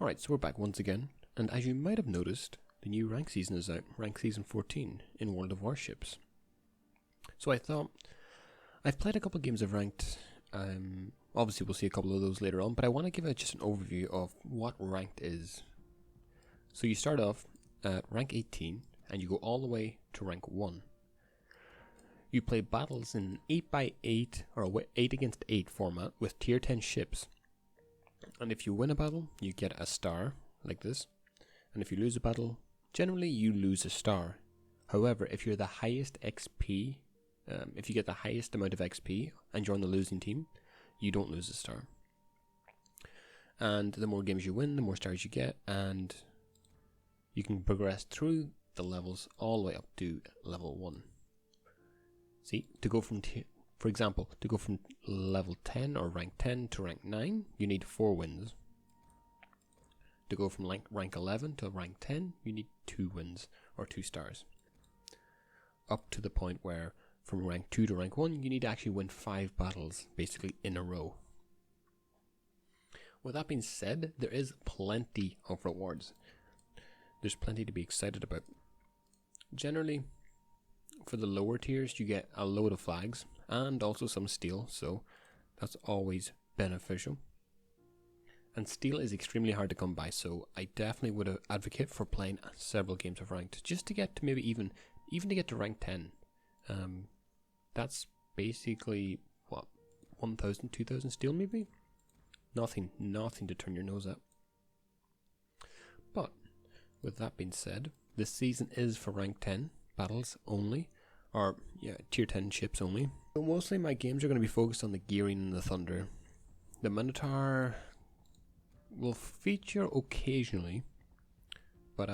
Alright, so we're back once again, and as you might have noticed, the new rank season is out, rank season 14 in World of Warships. So I thought, I've played a couple of games of ranked, obviously we'll see a couple of those later on, but I want to give just an overview of what ranked is. So you start off at rank 18, and you go all the way to rank 1. You play battles in 8x8 or 8 against 8 format with tier 10 ships. And if you win a battle, you get a star, like this. And if you lose a battle, generally you lose a star. However, if you're the highest XP, if you get the highest amount of XP and you're on the losing team, you don't lose a star. And the more games you win, the more stars you get, and you can progress through the levels all the way up to level 1. See, to go from for example, to go from level 10 or rank 10 to rank 9, you need 4 wins. To go from rank 11 to rank 10, you need 2 wins, or 2 stars. Up to the point where from rank 2 to rank 1, you need to actually win 5 battles, basically in a row. With that being said, there is plenty of rewards. There's plenty to be excited about. Generally, for the lower tiers, you get a load of flags and also some steel, so that's always beneficial. And steel is extremely hard to come by, so I definitely would advocate for playing several games of ranked just to get to maybe even to get to rank 10. That's basically what, 1,000, 2,000 steel maybe? Nothing to turn your nose at. But with that being said, this season is for rank 10 battles only, or yeah, tier 10 ships only. So mostly my games are going to be focused on the gearing and the thunder. The Minotaur will feature occasionally, but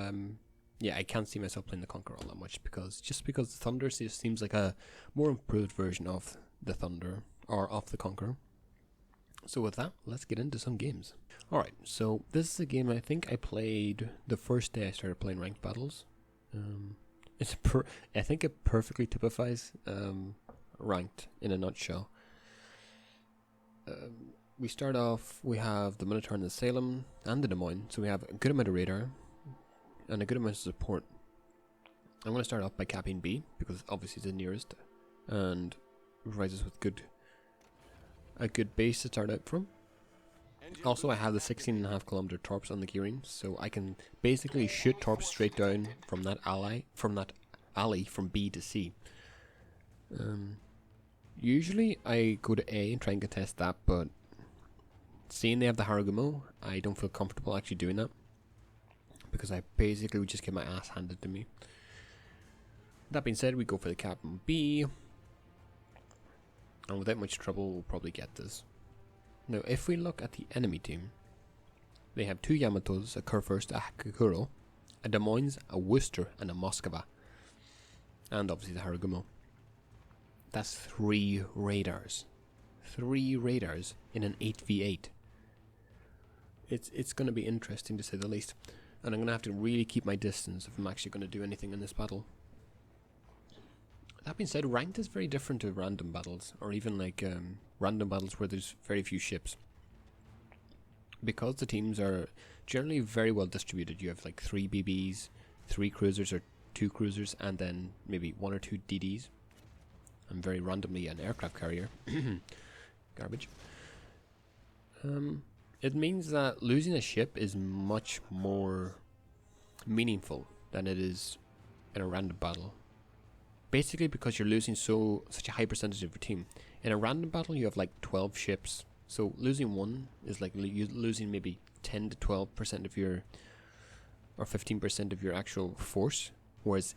yeah, I can't see myself playing the Conqueror all that much because the Thunder seems like a more improved version of the Thunder or of the Conqueror. So with that, let's get into some games. Alright, so this is a game I think I played the first day I started playing ranked battles. I think it perfectly typifies ranked in a nutshell. We start off, we have the Minotaur and the Salem and the Des Moines, so we have a good amount of radar and a good amount of support. I'm going to start off by capping B because obviously it's the nearest and provides us with a good base to start out from. Also, I have the 16.5 kilometer torps on the gearing, so I can basically shoot torps straight down from that alley from B to C. Usually I go to A and try and contest that, but seeing they have the Haragumo, I don't feel comfortable actually doing that because I basically would just get my ass handed to me. That being said, we go for the cap on B, and without much trouble we'll probably get this. Now if we look at the enemy team, they have 2 Yamatos, a Kurfürst, a Hakakuro, a Des Moines, a Worcester, and a Moskva, and obviously the Haragumo. That's 3 radars. 3 radars in an 8v8. It's going to be interesting to say the least, and I'm going to have to really keep my distance if I'm actually going to do anything in this battle. That being said, ranked is very different to random battles, or even like random battles where there's very few ships. Because the teams are generally very well distributed, you have like 3 BBs, 3 cruisers or 2 cruisers, and then maybe 1 or 2 DDs. And very randomly an aircraft carrier. Garbage. It means that losing a ship is much more meaningful than it is in a random battle. Basically because you're losing such a high percentage of your team. In a random battle you have like 12 ships, so losing one is like losing maybe 10 to 12% of your, or 15% of your actual force, whereas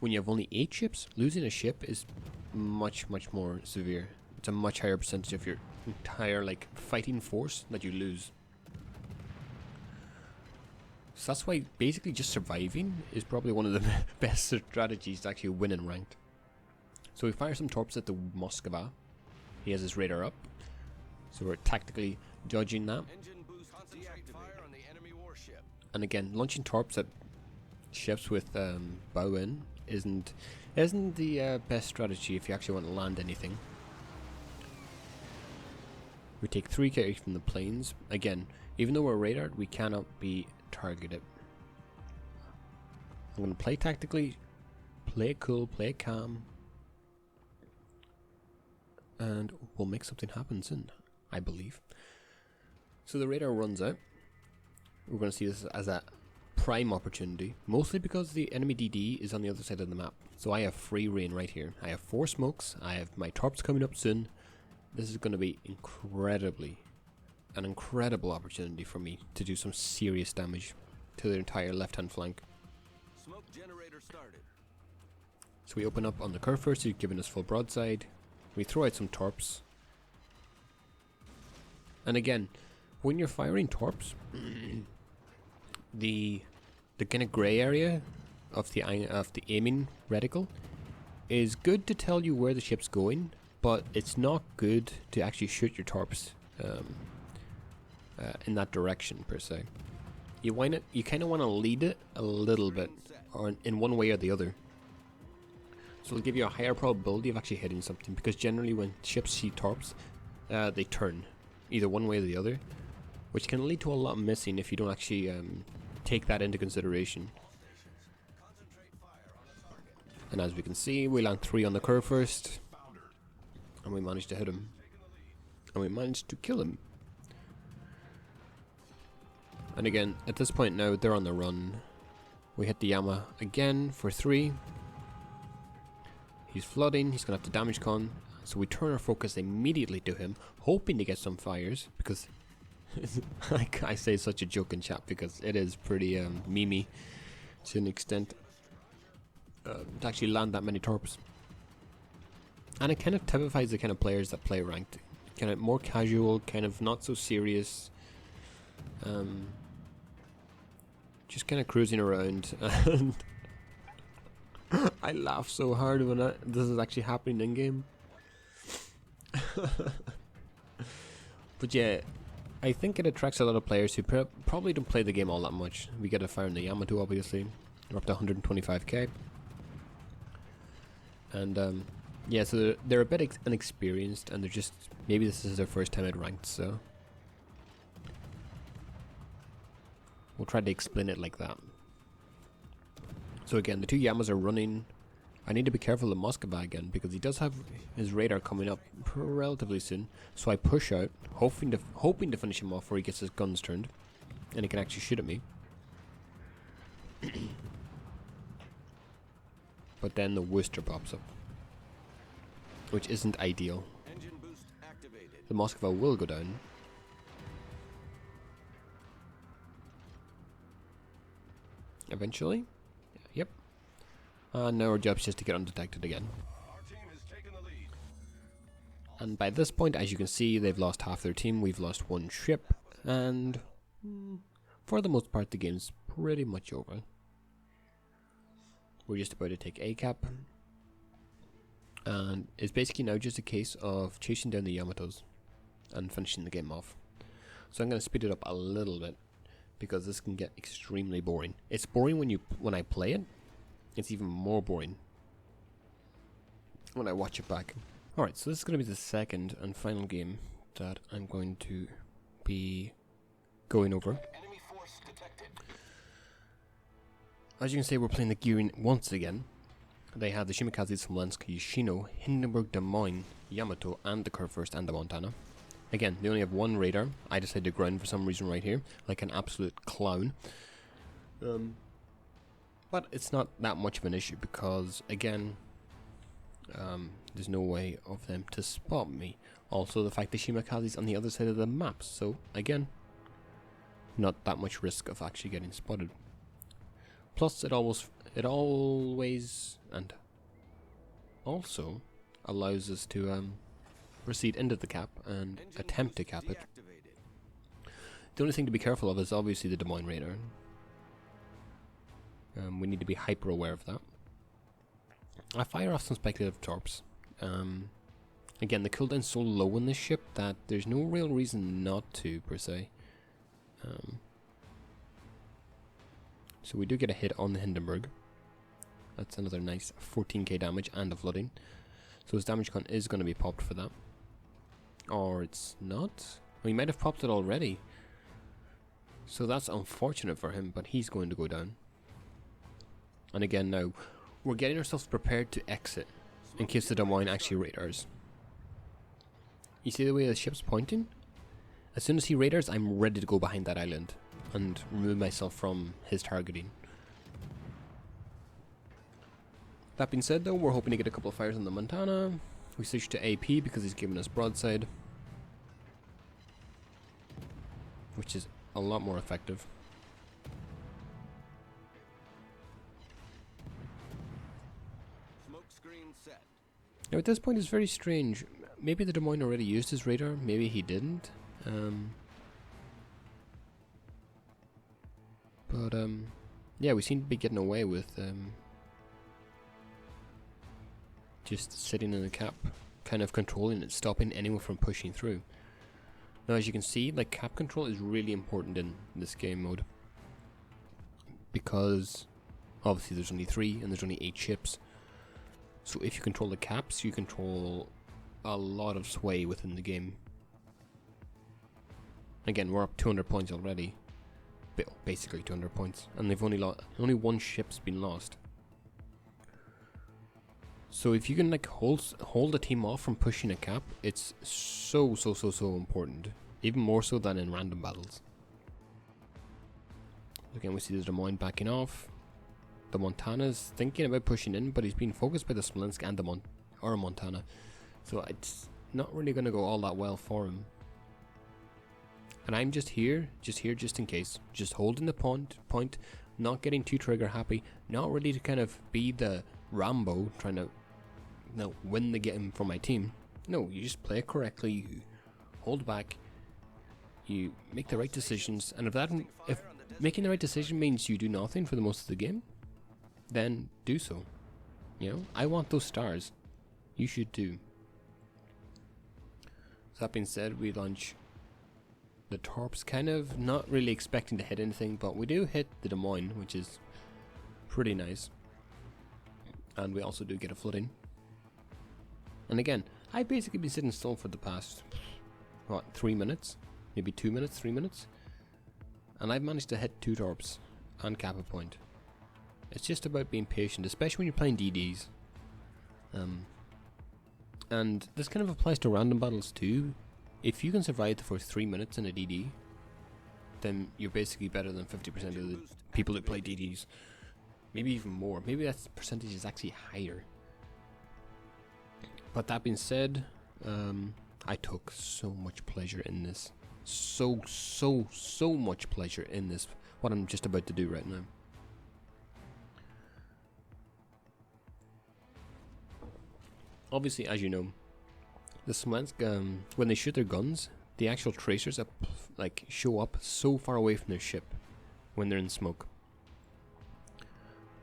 when you have only 8 ships, losing a ship is much more severe. It's a much higher percentage of your entire like fighting force that you lose. So that's why basically just surviving is probably one of the best strategies to actually win in ranked. So we fire some torps at the Moskva. He has his radar up, so we're tactically judging that. And again, launching torps at ships with bow in isn't the best strategy if you actually want to land anything. We take 3 carries from the planes. Again, Even though we're radar, we cannot be targeted. I'm going to play tactically, play it cool, play it calm, and we'll make something happen soon, I believe. So the radar runs out. We're going to see this as a prime opportunity, mostly because the enemy DD is on the other side of the map. So I have free reign right here. I have 4 smokes, I have my torps coming up soon. This is going to be an incredible opportunity for me to do some serious damage to the entire left-hand flank. Smoke generator started. So we open up on the curve first, he's giving us full broadside. We throw out some torps. And again, when you're firing torps, the kind of grey area of the aiming reticle is good to tell you where the ship's going, but it's not good to actually shoot your torps in that direction per se. You kind of want to lead it a little bit, or in one way or the other. So it'll give you a higher probability of actually hitting something, because generally when ships see torps, they turn either one way or the other, which can lead to a lot of missing if you don't actually take that into consideration. And as we can see, we land 3 on the curve first, and we managed to hit him, and we managed to kill him. And again, at this point now, they're on the run. We hit the Yama again for 3. He's flooding, he's gonna have to damage con, so we turn our focus immediately to him, hoping to get some fires, because I say such a joke in chat because it is pretty memey to an extent to actually land that many torps. And it kind of typifies the kind of players that play ranked, kind of more casual, kind of not so serious, just kind of cruising around. And I laugh so hard when this is actually happening in game. But yeah, I think it attracts a lot of players who probably don't play the game all that much. We get a fire in the Yamato, obviously. We're up to 125k. And yeah, so they're a bit inexperienced, and they're just, maybe this is their first time at ranked, so we'll try to explain it like that. So again, the 2 Yamas are running. I need to be careful of Moskva again, because he does have his radar coming up relatively soon. So I push out, hoping to finish him off before he gets his guns turned, and he can actually shoot at me. But then the Worcester pops up, which isn't ideal. Engine boost activated. The Moskva will go down. Eventually. Yep. And now our job's just to get undetected again. Our team has taken the lead. And by this point, as you can see, they've lost half their team. We've lost 1 ship, and for the most part, the game's pretty much over. We're just about to take A cap, and it's basically now just a case of chasing down the Yamatos and finishing the game off. So I'm going to speed it up a little bit, because this can get extremely boring. It's boring when I play it. It's even more boring when I watch it back. Alright, so this is going to be the second and final game that I'm going to be going over. Enemy force detected. As you can see, we're playing the gearing once again. They have the Shimikaze, Smolensk, Yoshino, Hindenburg, Des Moines, Yamato, and the Kurfürst and the Montana. Again, they only have 1 radar. I decided to ground for some reason right here, like an absolute clown. But it's not that much of an issue because, again, there's no way of them to spot me. Also, the fact that Shimikaze's on the other side of the map, so again, not that much risk of actually getting spotted. Plus, it always and also allows us to proceed into the cap and attempt to cap it. The only thing to be careful of is obviously the Des Moines radar. We need to be hyper aware of that. I fire off some speculative torps. Again, the cooldown's so low on this ship that there's no real reason not to, per se. So we do get a hit on the Hindenburg. That's another nice 14k damage and a flooding. So his damage con is going to be popped for that. Or it's not? We might have popped it already. So that's unfortunate for him, but he's going to go down. And again now, we're getting ourselves prepared to exit in case the Des Moines actually radars. You see the way the ship's pointing? As soon as he radars, I'm ready to go behind that island and remove myself from his targeting. That being said though, we're hoping to get a couple of fires on the Montana. We switch to AP because he's giving us broadside, which is a lot more effective. Smoke screen set. Now at this point it's very strange. Maybe the Des Moines already used his radar, maybe he didn't. Yeah, we seem to be getting away with just sitting in the cap, kind of controlling it, stopping anyone from pushing through. Now as you can see, like, cap control is really important in this game mode, because obviously there's only 3 and there's only 8 ships. So if you control the caps, you control a lot of sway within the game. Again, we're up 200 points already. Basically 200 points, and they've only one ship's been lost. So if you can like hold a team off from pushing a cap, it's so important, even more so than in random battles. Again, we see the Des Moines backing off. The Montana's thinking about pushing in, but he's being focused by the Smolensk and the Montana, so it's not really going to go all that well for him. And I'm just here just in case. Just holding the point, not getting too trigger happy, not ready to kind of be the Rambo trying to win the game for my team. No, you just play it correctly, you hold back, you make the right decisions, and if making the right decision means you do nothing for the most of the game, then do so. You know, I want those stars. You should too. So that being said, we launch the torps, kind of not really expecting to hit anything, but we do hit the Des Moines, which is pretty nice. And we also do get a flooding. And again, I've basically been sitting still for the past, 3 minutes? Maybe 2 minutes, 3 minutes? And I've managed to hit 2 torps and cap a point. It's just about being patient, especially when you're playing DDs. And this kind of applies to random battles too. If you can survive the first 3 minutes in a DD, then you're basically better than 50% of the people that play DDs. Maybe even more. Maybe that percentage is actually higher. But that being said, I took so much pleasure in this. So much pleasure in this. What I'm just about to do right now. Obviously, as you know, the Smolensk, when they shoot their guns, the actual tracers show up so far away from their ship when they're in smoke,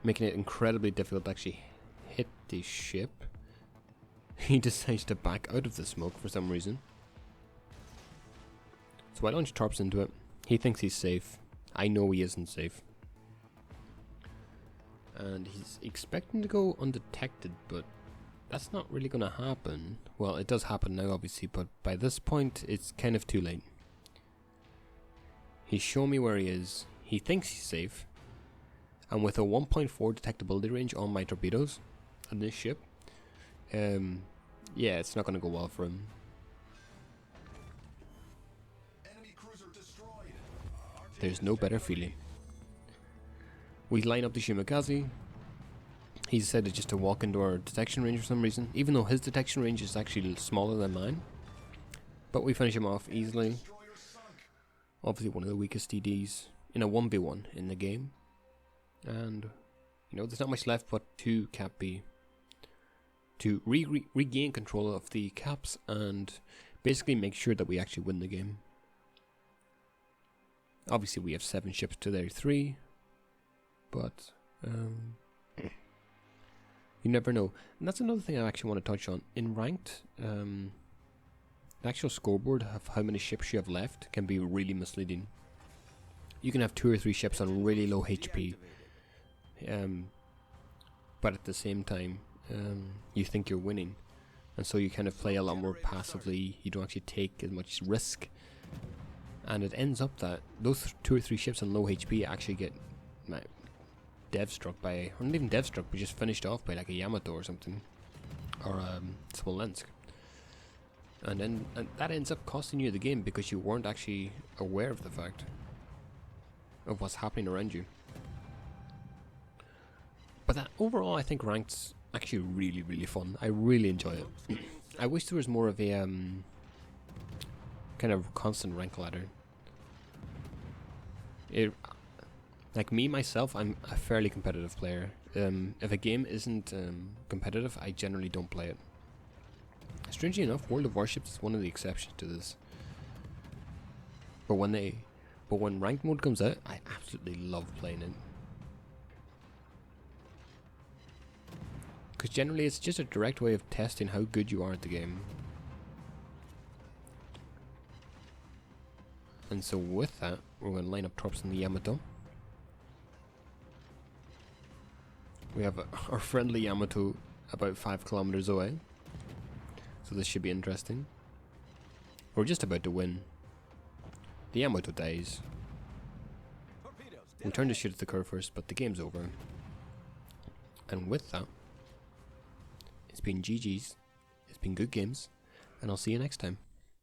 making it incredibly difficult to actually hit the ship. He decides to back out of the smoke for some reason. So I launch torps into it. He thinks he's safe. I know he isn't safe. And he's expecting to go undetected, but that's not really going to happen. Well, it does happen now, obviously, but by this point, it's kind of too late. He's shown me where he is. He thinks he's safe. And with a 1.4 detectability range on my torpedoes on this ship, yeah, it's not going to go well for him. Enemy cruiser destroyed. There's no better feeling. We line up the Shimakaze. He decided just to walk into our detection range for some reason, even though his detection range is actually smaller than mine. But we finish him off easily. Obviously one of the weakest DDs in a 1v1 in the game. And, you know, there's not much left but to cap B. To regain control of the caps and basically make sure that we actually win the game. Obviously we have 7 ships to their 3. But, you never know. And that's another thing I actually want to touch on. In ranked, the actual scoreboard of how many ships you have left can be really misleading. You can have 2 or 3 ships on really low HP, but at the same time, you think you're winning, and so you kind of play a lot more passively. You don't actually take as much risk, And it ends up that those 2 or 3 ships on low HP actually get dev struck by, or not even dev struck, but just finished off by like a Yamato or something, or Smolensk. And then that ends up costing you the game because you weren't actually aware of the fact of what's happening around you. But that overall, I think ranked's actually really, really fun. I really enjoy it. I wish there was more of a kind of constant rank ladder. Like me myself, I'm a fairly competitive player. If a game isn't competitive, I generally don't play it. Strangely enough, World of Warships is one of the exceptions to this. But when ranked mode comes out, I absolutely love playing it. Because generally it's just a direct way of testing how good you are at the game. And so with that, we're going to line up troops in the Yamato. We have our friendly Yamato about 5 kilometers away. So this should be interesting. We're just about to win. The Yamato dies. We turn to shoot at the curve first, but the game's over. And with that, it's been GG's, it's been good games, and I'll see you next time.